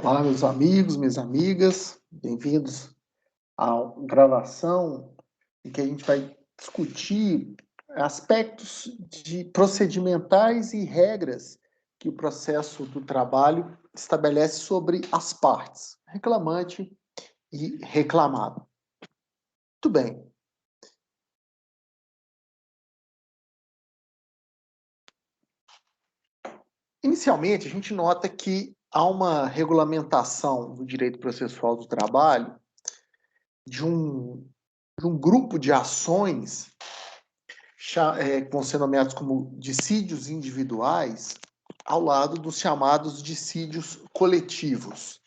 Olá, meus amigos, minhas amigas, bem-vindos à gravação em que a gente vai discutir aspectos de procedimentais e regras que o processo do trabalho estabelece sobre as partes, reclamante e reclamado. Muito bem. Inicialmente, a gente nota que há uma regulamentação do direito processual do trabalho de um grupo de ações que vão ser nomeados como dissídios individuais, ao lado dos chamados dissídios coletivos.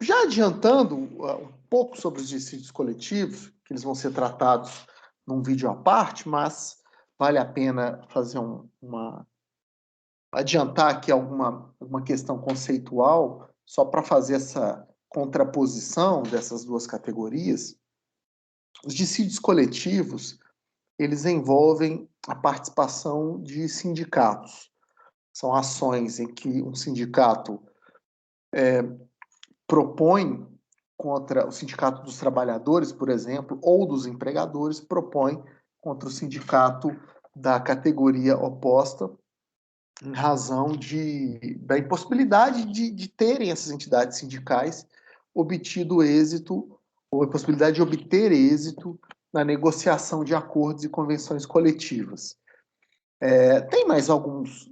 Já adiantando um pouco sobre os dissídios coletivos, que eles vão ser tratados num vídeo à parte, mas vale a pena fazer adiantar aqui alguma questão conceitual, só para fazer essa contraposição dessas duas categorias. Os dissídios coletivos, eles envolvem a participação de sindicatos. São ações em que um sindicato propõe contra o sindicato dos trabalhadores, por exemplo, ou dos empregadores, propõe contra o sindicato da categoria oposta, em razão da impossibilidade de terem essas entidades sindicais obtido êxito, ou a possibilidade de obter êxito na negociação de acordos e convenções coletivas. Tem mais alguns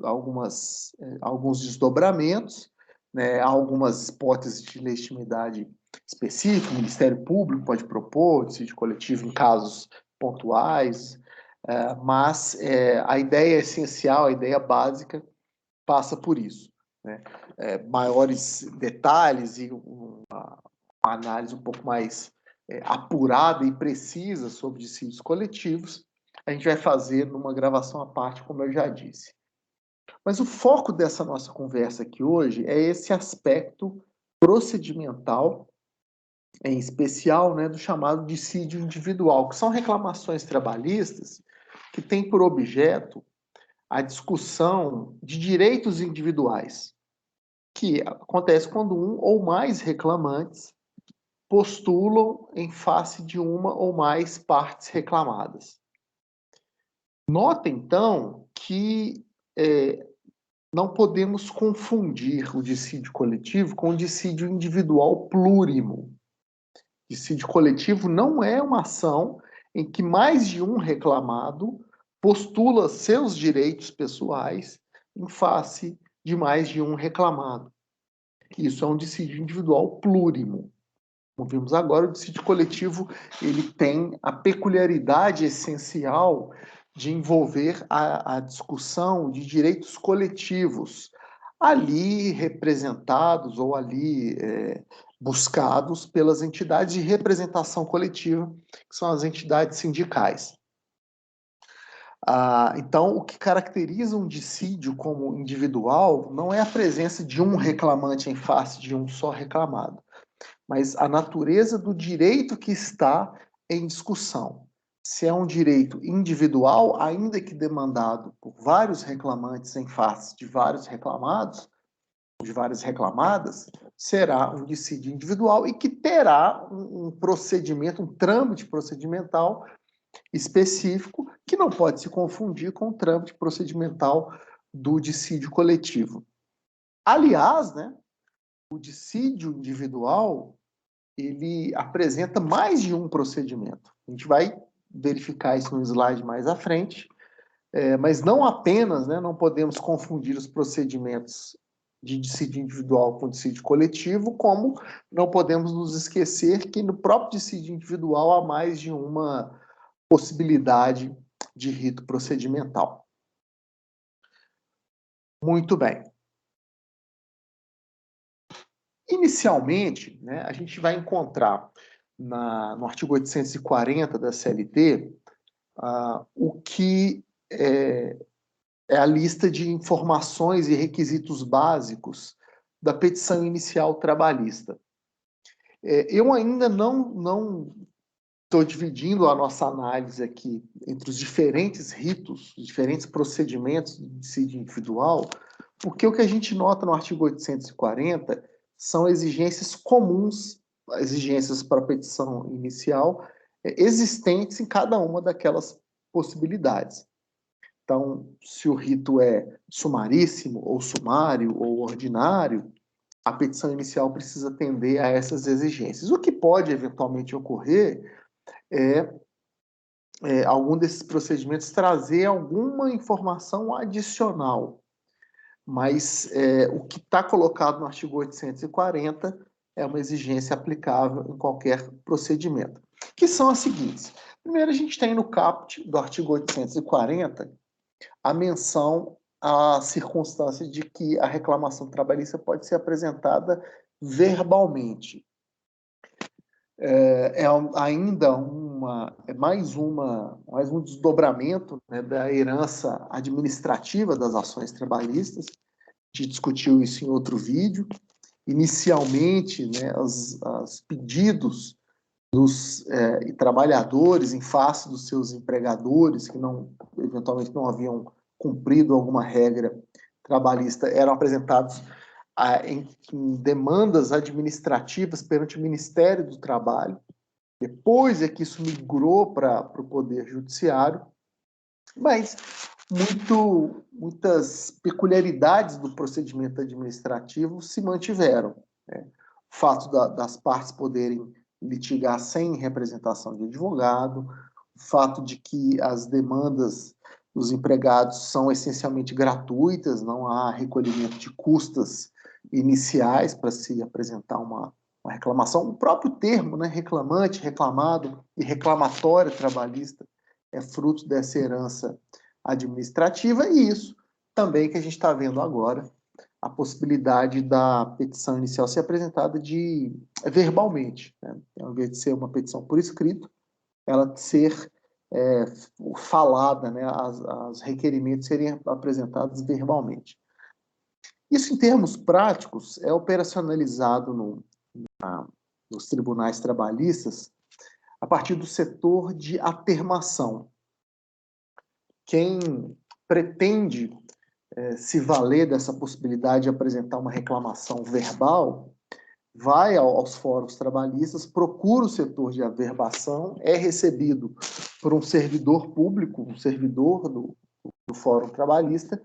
desdobramentos, né? Há algumas hipóteses de legitimidade específica, o Ministério Público pode propor dissídio coletivo em casos pontuais, mas a ideia essencial, a ideia básica, passa por isso, né? Maiores detalhes e uma análise um pouco mais apurada e precisa sobre dissídios coletivos, a gente vai fazer numa gravação à parte, como eu já disse. Mas o foco dessa nossa conversa aqui hoje é esse aspecto procedimental, em especial, né, do chamado dissídio individual, que são reclamações trabalhistas que têm por objeto a discussão de direitos individuais, que acontece quando um ou mais reclamantes postulam em face de uma ou mais partes reclamadas. Nota, então, que não podemos confundir o dissídio coletivo com o dissídio individual plurimo. Dissídio coletivo não é uma ação em que mais de um reclamado postula seus direitos pessoais em face de mais de um reclamado. Isso é um dissídio individual plurimo. Como vimos agora, o dissídio coletivo ele tem a peculiaridade essencial de envolver a discussão de direitos coletivos, ali representados ou ali buscados pelas entidades de representação coletiva, que são as entidades sindicais. Então, o que caracteriza um dissídio como individual não é a presença de um reclamante em face de um só reclamado, mas a natureza do direito que está em discussão. Se é um direito individual, ainda que demandado por vários reclamantes em face de vários reclamados, de várias reclamadas, será um dissídio individual e que terá um procedimento, um trâmite procedimental específico que não pode se confundir com o trâmite procedimental do dissídio coletivo. Aliás, né, o dissídio individual ele apresenta mais de um procedimento. A gente vai verificar isso no slide mais à frente, mas não apenas, né, não podemos confundir os procedimentos de dissídio individual com dissídio coletivo, como não podemos nos esquecer que no próprio dissídio individual há mais de uma possibilidade de rito procedimental. Muito bem. Inicialmente, né, a gente vai encontrar no artigo 840 da CLT o que é a lista de informações e requisitos básicos da petição inicial trabalhista. Eu ainda não estou dividindo a nossa análise aqui entre os diferentes ritos, os diferentes procedimentos de dissídio individual, Porque o que a gente nota no artigo 840 são exigências comuns, exigências para a petição inicial, existentes em cada uma daquelas possibilidades. Então, se o rito é sumaríssimo, ou sumário, ou ordinário, a petição inicial precisa atender a essas exigências. O que pode eventualmente ocorrer é, algum desses procedimentos trazer alguma informação adicional, mas o que está colocado no artigo 840 é uma exigência aplicável em qualquer procedimento, que são as seguintes. Primeiro, a gente tem no caput do artigo 840 a menção à circunstância de que a reclamação trabalhista pode ser apresentada verbalmente. Ainda mais um desdobramento, né, da herança administrativa das ações trabalhistas. A gente discutiu isso em outro vídeo. Inicialmente, né, os pedidos dos trabalhadores em face dos seus empregadores, que eventualmente não haviam cumprido alguma regra trabalhista, eram apresentados em demandas administrativas perante o Ministério do Trabalho. Depois é que isso migrou para o Poder Judiciário, mas muitas peculiaridades do procedimento administrativo se mantiveram, né? O fato das partes poderem litigar sem representação de advogado, o fato de que as demandas dos empregados são essencialmente gratuitas, não há recolhimento de custas iniciais para se apresentar uma reclamação. O próprio termo, né, reclamante, reclamado e reclamatório trabalhista é fruto dessa herança administrativa, e isso também que a gente está vendo agora, a possibilidade da petição inicial ser apresentada verbalmente, né? Ao invés de ser uma petição por escrito, ela ser falada, né? Os requerimentos serem apresentados verbalmente. Isso, em termos práticos, é operacionalizado nos tribunais trabalhistas a partir do setor de atermação. Quem pretende se valer dessa possibilidade de apresentar uma reclamação verbal, vai aos fóruns trabalhistas, procura o setor de averbação, é recebido por um servidor público, um servidor do fórum trabalhista,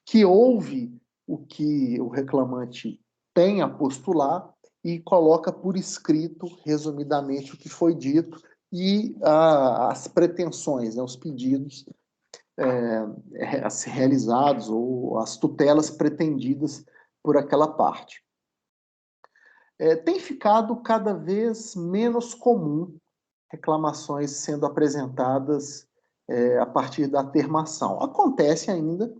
que ouve o que o reclamante tem a postular e coloca por escrito, resumidamente, o que foi dito e as pretensões, né, os pedidos a ser realizados ou as tutelas pretendidas por aquela parte. Tem ficado cada vez menos comum reclamações sendo apresentadas a partir da termação. Acontece ainda,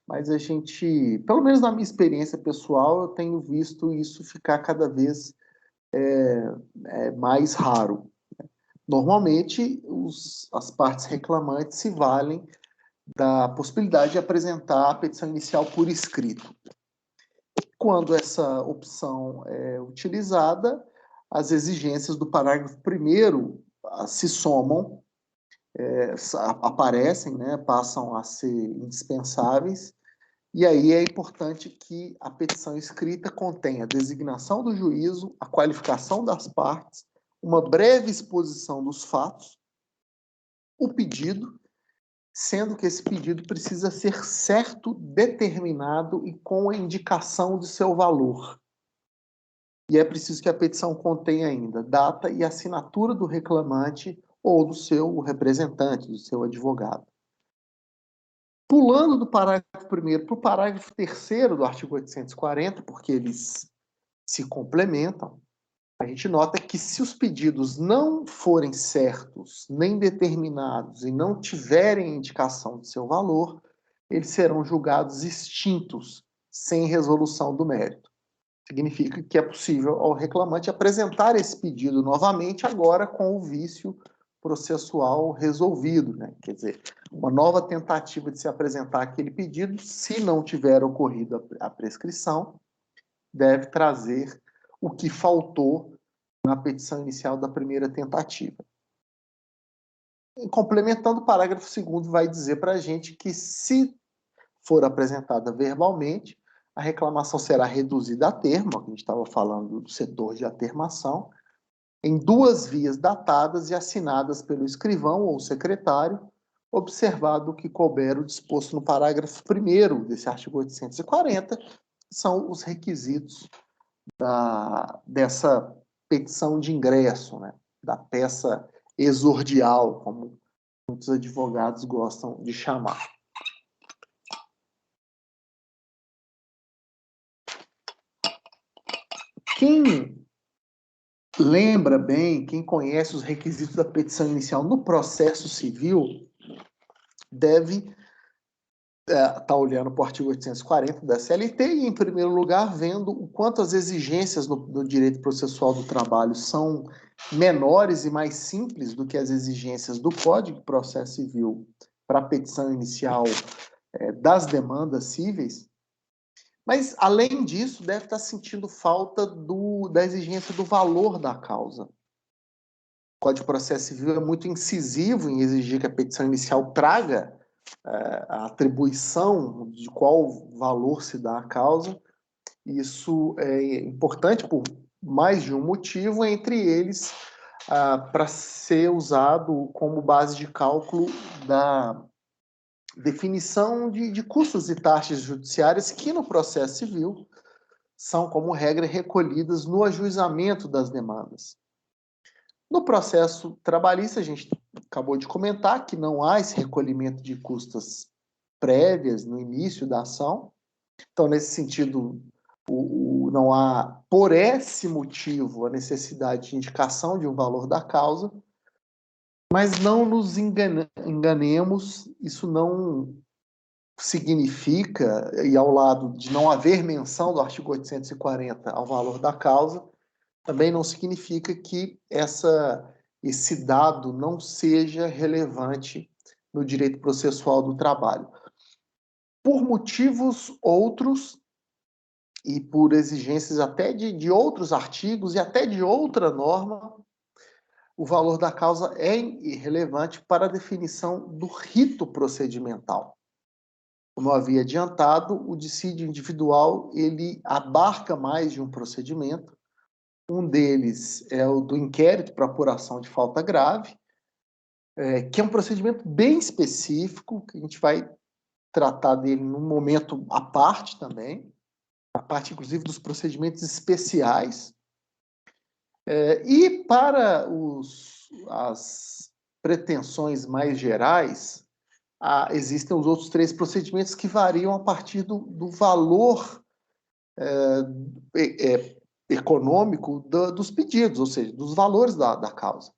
mas a gente, pelo menos na minha experiência pessoal, eu tenho visto isso ficar cada vez mais raro. Normalmente, as partes reclamantes se valem da possibilidade de apresentar a petição inicial por escrito. Quando essa opção é utilizada, as exigências do parágrafo 1º se somam, aparecem, né, passam a ser indispensáveis, e aí é importante que a petição escrita contenha a designação do juízo, a qualificação das partes, uma breve exposição dos fatos, o pedido, sendo que esse pedido precisa ser certo, determinado e com a indicação de seu valor. E é preciso que a petição contenha ainda data e assinatura do reclamante ou do seu representante, do seu advogado. Pulando do parágrafo 1º para o parágrafo 3º do artigo 840, porque eles se complementam, a gente nota que se os pedidos não forem certos, nem determinados e não tiverem indicação de seu valor, eles serão julgados extintos, sem resolução do mérito. Significa que é possível ao reclamante apresentar esse pedido novamente, agora com o vício processual resolvido, né? Quer dizer, uma nova tentativa de se apresentar aquele pedido, se não tiver ocorrido a prescrição, deve trazer o que faltou na petição inicial da primeira tentativa. E, complementando, o parágrafo 2º vai dizer para a gente que, se for apresentada verbalmente, a reclamação será reduzida a termo, a gente estava falando do setor de atermação, em 2 vias datadas e assinadas pelo escrivão ou secretário, observado o que couber o disposto no parágrafo 1º desse artigo 840, que são os requisitos dessa petição de ingresso, né, da peça exordial, como muitos advogados gostam de chamar. Quem lembra bem, quem conhece os requisitos da petição inicial no processo civil, deve estar olhando para o artigo 840 da CLT e, em primeiro lugar, vendo o quanto as exigências no direito processual do trabalho são menores e mais simples do que as exigências do Código de Processo Civil para a petição inicial das demandas cíveis. Mas, além disso, deve estar sentindo falta da exigência do valor da causa. O Código de Processo Civil é muito incisivo em exigir que a petição inicial traga a atribuição de qual valor se dá à causa. Isso é importante por mais de um motivo, entre eles para ser usado como base de cálculo da definição de custas e taxas judiciárias que no processo civil são, como regra, recolhidas no ajuizamento das demandas. No processo trabalhista, a gente acabou de comentar que não há esse recolhimento de custas prévias no início da ação. Então, nesse sentido, não há, por esse motivo, a necessidade de indicação de um valor da causa, mas não nos enganemos, isso não significa, e ao lado de não haver menção do artigo 840 ao valor da causa, também não significa que esse dado não seja relevante no direito processual do trabalho. Por motivos outros e por exigências até de outros artigos e até de outra norma, o valor da causa é irrelevante para a definição do rito procedimental. Como eu havia adiantado, o dissídio individual ele abarca mais de um procedimento. Um deles é o do inquérito para apuração de falta grave, que é um procedimento bem específico, que a gente vai tratar dele num momento à parte também, a parte, inclusive, dos procedimentos especiais. E para as pretensões mais gerais, existem os outros 3 procedimentos que variam a partir do valor econômico dos pedidos, ou seja, dos valores da causa.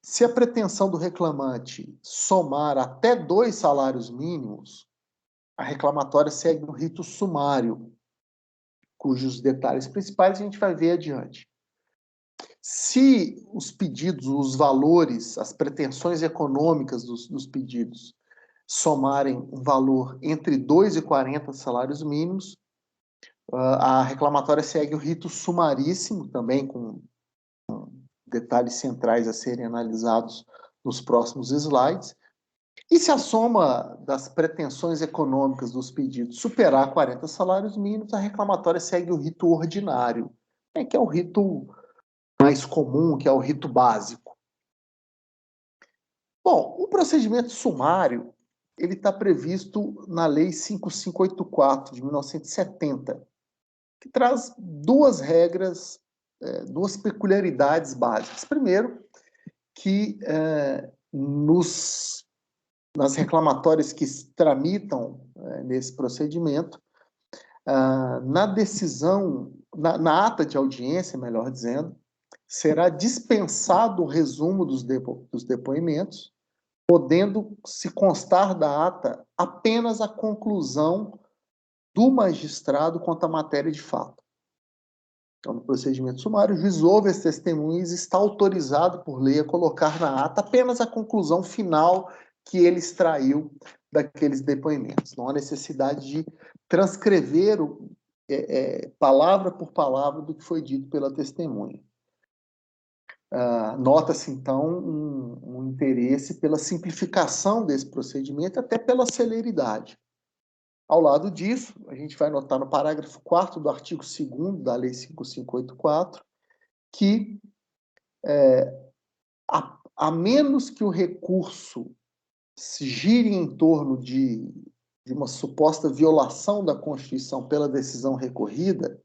Se a pretensão do reclamante somar até 2 salários mínimos, a reclamatória segue um rito sumário, cujos detalhes principais a gente vai ver adiante. Se os pedidos, os valores, as pretensões econômicas dos pedidos somarem um valor entre 2 e 40 salários mínimos, a reclamatória segue o rito sumaríssimo, também com detalhes centrais a serem analisados nos próximos slides. E se a soma das pretensões econômicas dos pedidos superar 40 salários mínimos, a reclamatória segue o rito ordinário, que é o rito mais comum, que é o rito básico. Bom, o procedimento sumário ele está previsto na Lei 5584, de 1970, que traz 2 regras, 2 peculiaridades básicas. Primeiro, que nas reclamatórias que tramitam nesse procedimento, na decisão, na ata de audiência, melhor dizendo, será dispensado o resumo dos depoimentos, podendo se constar da ata apenas a conclusão do magistrado quanto à matéria de fato. Então, no procedimento sumário, o juiz ouve as testemunhas e está autorizado por lei a colocar na ata apenas a conclusão final que ele extraiu daqueles depoimentos. Não há necessidade de transcrever palavra por palavra do que foi dito pela testemunha. Nota-se, então, um interesse pela simplificação desse procedimento, até pela celeridade. Ao lado disso, a gente vai notar no parágrafo 4º do artigo 2º da Lei 5584, que a menos que o recurso se gire em torno de uma suposta violação da Constituição pela decisão recorrida,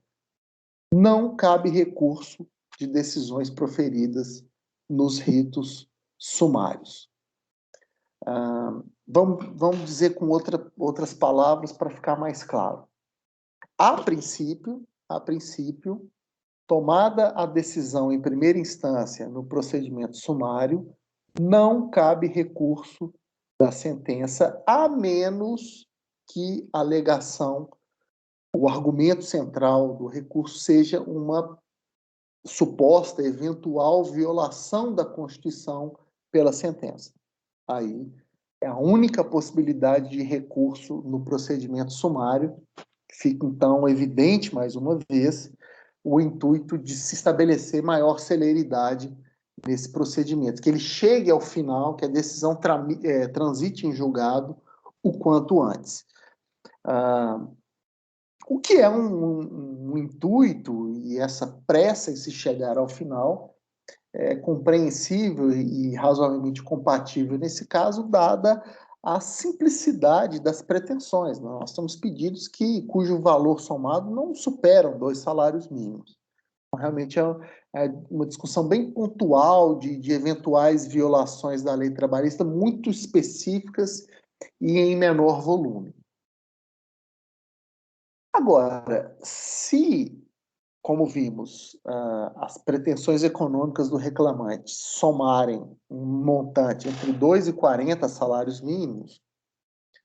não cabe recurso de decisões proferidas nos ritos sumários. Vamos dizer com outras palavras para ficar mais claro. A princípio, tomada a decisão em primeira instância no procedimento sumário, não cabe recurso da sentença, a menos que a alegação, o argumento central do recurso seja uma suposta eventual violação da Constituição pela sentença. Aí é a única possibilidade de recurso no procedimento sumário. Fica, então, evidente, mais uma vez, o intuito de se estabelecer maior celeridade nesse procedimento, que ele chegue ao final, que a decisão transite em julgado o quanto antes. O que é um intuito, e essa pressa em se chegar ao final, é compreensível e razoavelmente compatível nesse caso, dada a simplicidade das pretensões. Nós temos pedidos cujo valor somado não superam 2 salários mínimos. Então, realmente é uma discussão bem pontual de eventuais violações da lei trabalhista muito específicas e em menor volume. Agora, se, como vimos, as pretensões econômicas do reclamante somarem um montante entre 2 e 40 salários mínimos,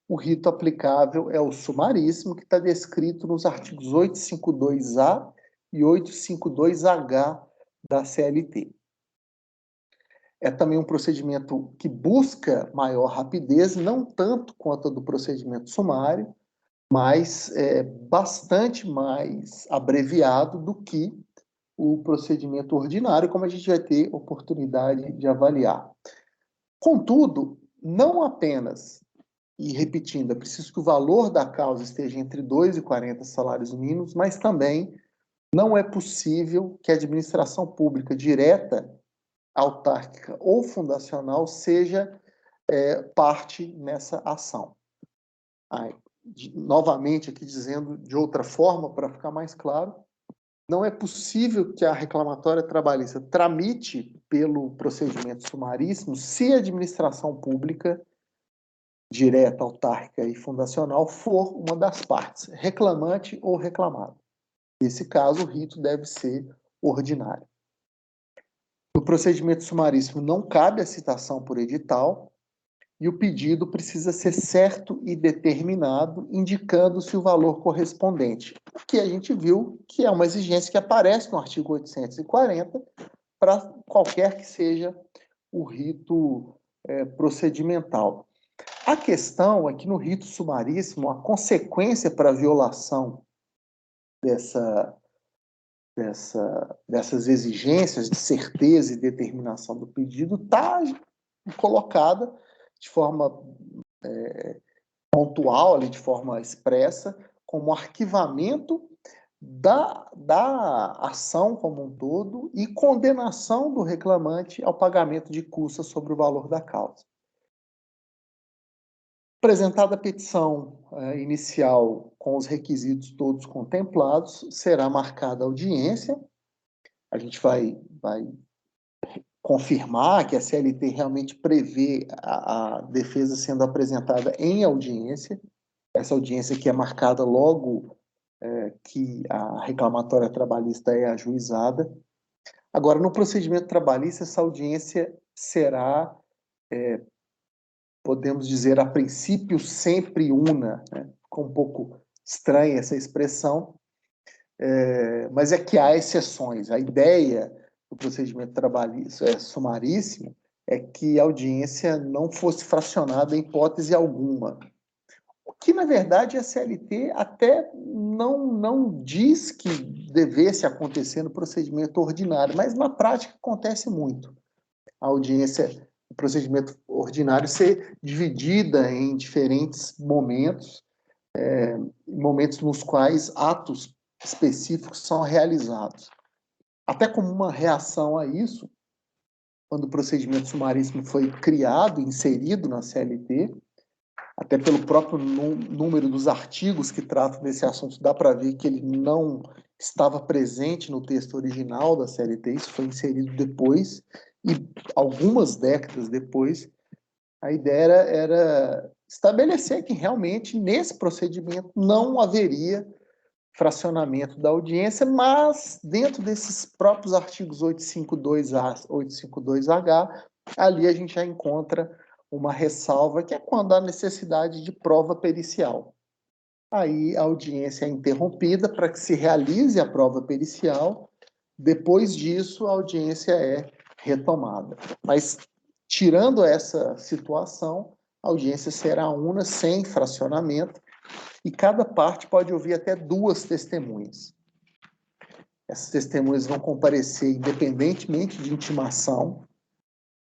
o rito aplicável é o sumaríssimo, que está descrito nos artigos 852-A e 852-H da CLT. É também um procedimento que busca maior rapidez, não tanto quanto a do procedimento sumário, mas bastante mais abreviado do que o procedimento ordinário, como a gente vai ter oportunidade de avaliar. Contudo, não apenas, e repetindo, é preciso que o valor da causa esteja entre 2 e 40 salários mínimos, mas também não é possível que a administração pública direta, autárquica ou fundacional seja parte nessa ação. Novamente, aqui dizendo de outra forma, para ficar mais claro, não é possível que a reclamatória trabalhista tramite pelo procedimento sumaríssimo se a administração pública, direta, autárquica e fundacional, for uma das partes, reclamante ou reclamado. Nesse caso, o rito deve ser ordinário. No procedimento sumaríssimo, não cabe a citação por edital, e o pedido precisa ser certo e determinado, indicando-se o valor correspondente, o que a gente viu que é uma exigência que aparece no artigo 840 para qualquer que seja o rito procedimental. A questão é que no rito sumaríssimo, a consequência para a violação dessas exigências de certeza e determinação do pedido está colocada de forma pontual, ali, de forma expressa, como arquivamento da ação como um todo e condenação do reclamante ao pagamento de custas sobre o valor da causa. Apresentada a petição inicial com os requisitos todos contemplados, será marcada a audiência. A gente vai confirmar que a CLT realmente prevê a defesa sendo apresentada em audiência. Essa audiência que é marcada logo que a reclamatória trabalhista é ajuizada. Agora, no procedimento trabalhista, essa audiência será, podemos dizer, a princípio sempre una, né? Ficou um pouco estranha essa expressão, mas é que há exceções. A ideia do procedimento trabalhista sumaríssimo é que a audiência não fosse fracionada em hipótese alguma. O que, na verdade, a CLT até não diz que devesse acontecer no procedimento ordinário, mas na prática acontece muito. A audiência, o procedimento ordinário ser dividida em diferentes momentos, momentos nos quais atos específicos são realizados. Até como uma reação a isso, quando o procedimento sumaríssimo foi criado, inserido na CLT, até pelo próprio número dos artigos que tratam desse assunto, dá para ver que ele não estava presente no texto original da CLT, isso foi inserido depois, e algumas décadas depois, a ideia era estabelecer que realmente nesse procedimento não haveria fracionamento da audiência, mas dentro desses próprios artigos 852A, 852H, ali a gente já encontra uma ressalva, que é quando há necessidade de prova pericial. Aí a audiência é interrompida para que se realize a prova pericial, depois disso a audiência é retomada. Mas, tirando essa situação, a audiência será una, sem fracionamento, e cada parte pode ouvir até 2 testemunhas. Essas testemunhas vão comparecer independentemente de intimação.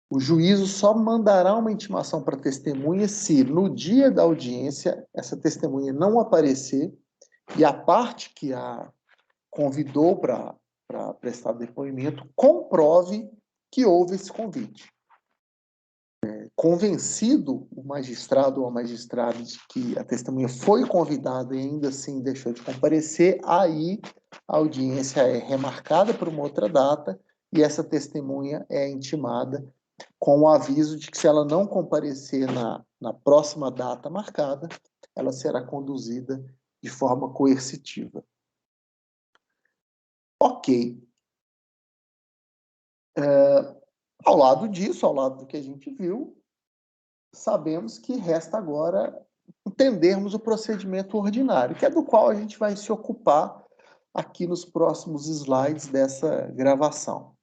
O juízo só mandará uma intimação para a testemunha se, no dia da audiência, essa testemunha não aparecer e a parte que a convidou para prestar depoimento comprove que houve esse convite. Convencido o magistrado ou a magistrada de que a testemunha foi convidada e ainda assim deixou de comparecer, aí a audiência é remarcada para uma outra data e essa testemunha é intimada com o aviso de que, se ela não comparecer na próxima data marcada, ela será conduzida de forma coercitiva. Ok. Ao lado disso, ao lado do que a gente viu, sabemos que resta agora entendermos o procedimento ordinário, que é do qual a gente vai se ocupar aqui nos próximos slides dessa gravação.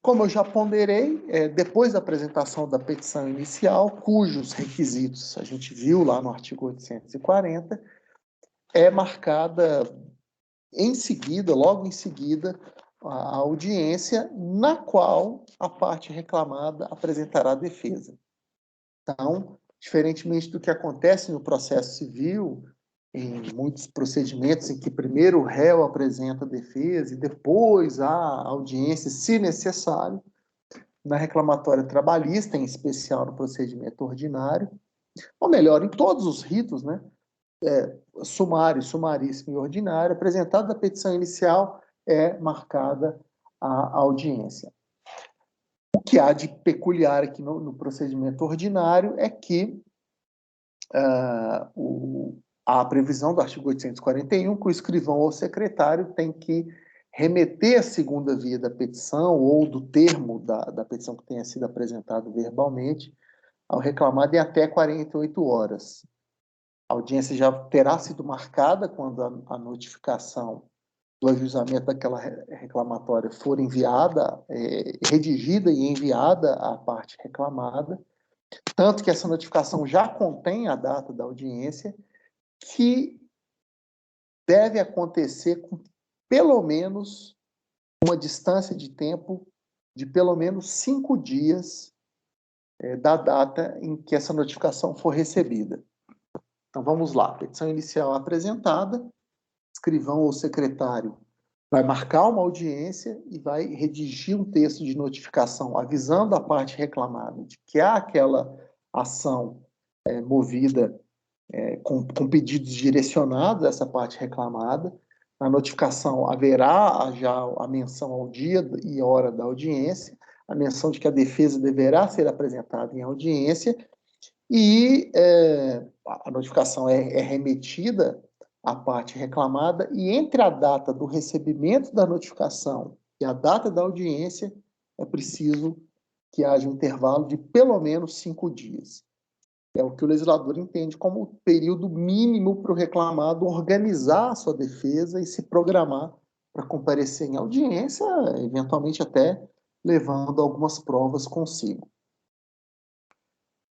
Como eu já ponderei, depois da apresentação da petição inicial, cujos requisitos a gente viu lá no artigo 840, é marcada em seguida, logo em seguida, a audiência na qual a parte reclamada apresentará a defesa. Então, diferentemente do que acontece no processo civil, em muitos procedimentos em que primeiro o réu apresenta a defesa e depois a audiência, se necessário, na reclamatória trabalhista, em especial no procedimento ordinário, ou melhor, em todos os ritos, né? Sumário, sumaríssimo e ordinário, apresentada a petição inicial, é marcada a audiência. O que há de peculiar aqui no procedimento ordinário é que a previsão do artigo 841, que o escrivão ou secretário tem que remeter a segunda via da petição ou do termo da petição que tenha sido apresentado verbalmente ao reclamado em até 48 horas. A audiência já terá sido marcada quando a notificação do ajuizamento daquela reclamatória for enviada, redigida e enviada à parte reclamada, tanto que essa notificação já contém a data da audiência, que deve acontecer com pelo menos uma distância de tempo de pelo menos 5 dias da data em que essa notificação for recebida. Então vamos lá, petição inicial apresentada, escrivão ou secretário vai marcar uma audiência e vai redigir um texto de notificação avisando a parte reclamada de que há aquela ação movida com pedidos direcionados a essa parte reclamada. Na notificação haverá já a menção ao dia e hora da audiência, a menção de que a defesa deverá ser apresentada em audiência e a notificação é remetida à parte reclamada, e entre a data do recebimento da notificação e a data da audiência é preciso que haja um intervalo de pelo menos 5 dias. É o que o legislador entende como período mínimo para o reclamado organizar a sua defesa e se programar para comparecer em audiência, eventualmente até levando algumas provas consigo.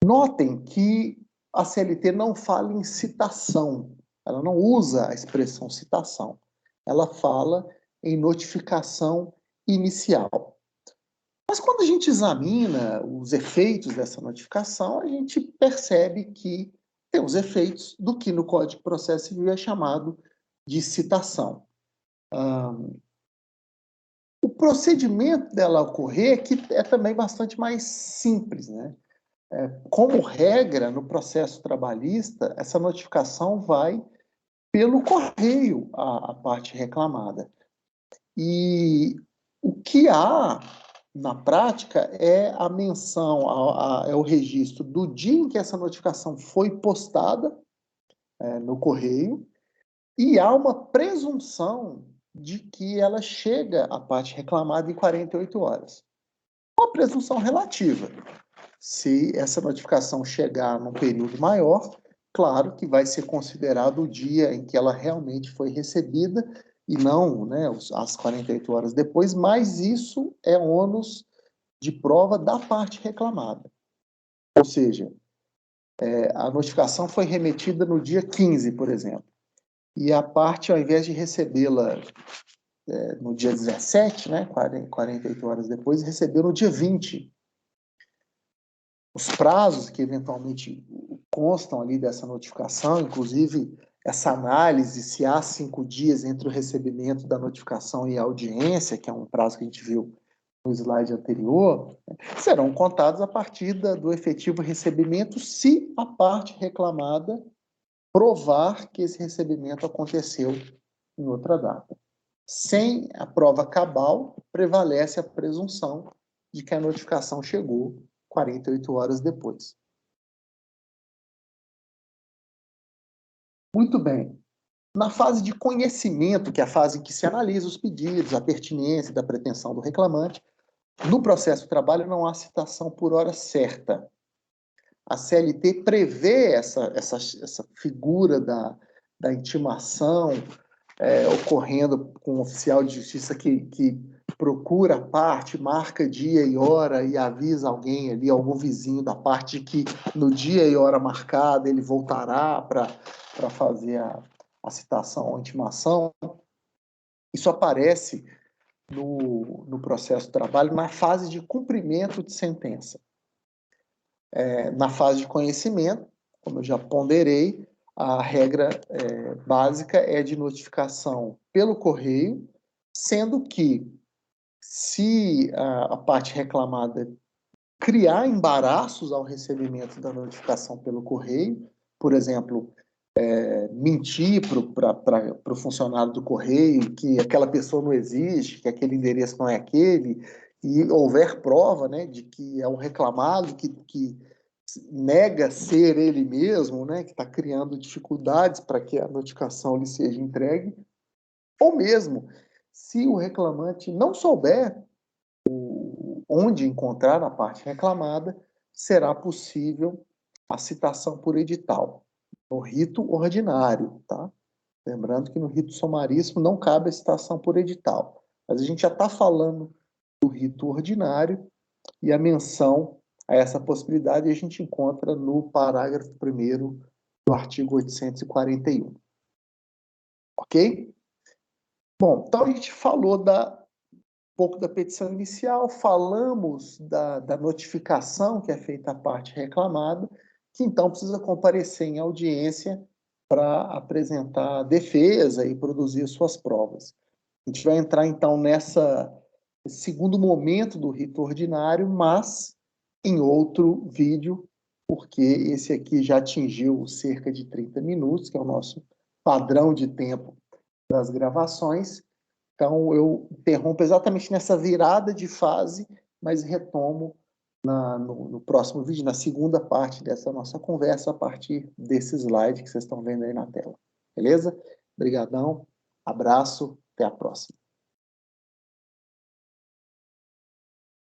Notem que a CLT não fala em citação, ela não usa a expressão citação, ela fala em notificação inicial. Mas quando a gente examina os efeitos dessa notificação, a gente percebe que tem os efeitos do que no Código de Processo Civil é chamado de citação. O procedimento dela ocorrer que é também bastante mais simples, né? Como regra, no processo trabalhista, essa notificação vai pelo correio à parte reclamada. E o que há na prática é a menção, é o registro do dia em que essa notificação foi postada no correio, e há uma presunção de que ela chega à parte reclamada em 48 horas. Uma presunção relativa. Se essa notificação chegar num período maior, claro que vai ser considerado o dia em que ela realmente foi recebida e não, né, as 48 horas depois, mas isso é ônus de prova da parte reclamada. Ou seja, a notificação foi remetida no dia 15, por exemplo, e a parte, ao invés de recebê-la no dia 17, né, 48 horas depois, recebeu no dia 20. Os prazos que eventualmente constam ali dessa notificação, inclusive essa análise se há 5 dias entre o recebimento da notificação e a audiência, que é um prazo que a gente viu no slide anterior, serão contados a partir do efetivo recebimento, se a parte reclamada provar que esse recebimento aconteceu em outra data. Sem a prova cabal, prevalece a presunção de que a notificação chegou 48 horas depois. Muito bem. Na fase de conhecimento, que é a fase em que se analisa os pedidos, a pertinência da pretensão do reclamante, no processo de trabalho não há citação por hora certa. A CLT prevê essa figura da intimação ocorrendo com um oficial de justiça que procura a parte, marca dia e hora e avisa alguém ali, algum vizinho da parte, de que no dia e hora marcada ele voltará para fazer a citação ou intimação. Isso aparece no processo de trabalho na fase de cumprimento de sentença. Na fase de conhecimento, como eu já ponderei, a regra básica é de notificação pelo correio, sendo que, se a parte reclamada criar embaraços ao recebimento da notificação pelo correio, por exemplo, mentir para o funcionário do correio que aquela pessoa não existe, que aquele endereço não é aquele, e houver prova, né, de que é um reclamado que nega ser ele mesmo, né, que está criando dificuldades para que a notificação lhe seja entregue, ou mesmo, se o reclamante não souber onde encontrar a parte reclamada, será possível a citação por edital, no rito ordinário, tá? Lembrando que no rito sumaríssimo não cabe a citação por edital, mas a gente já está falando do rito ordinário e a menção a essa possibilidade a gente encontra no parágrafo 1º do artigo 841. Ok? Bom, então a gente falou um pouco da petição inicial, falamos da notificação que é feita à parte reclamada, que então precisa comparecer em audiência para apresentar defesa e produzir suas provas. A gente vai entrar então nesse segundo momento do rito ordinário, mas em outro vídeo, porque esse aqui já atingiu cerca de 30 minutos, que é o nosso padrão de tempo das gravações. Então, eu interrompo exatamente nessa virada de fase, mas retomo no próximo vídeo, na segunda parte dessa nossa conversa, a partir desse slide que vocês estão vendo aí na tela. Beleza? Obrigadão, abraço, até a próxima.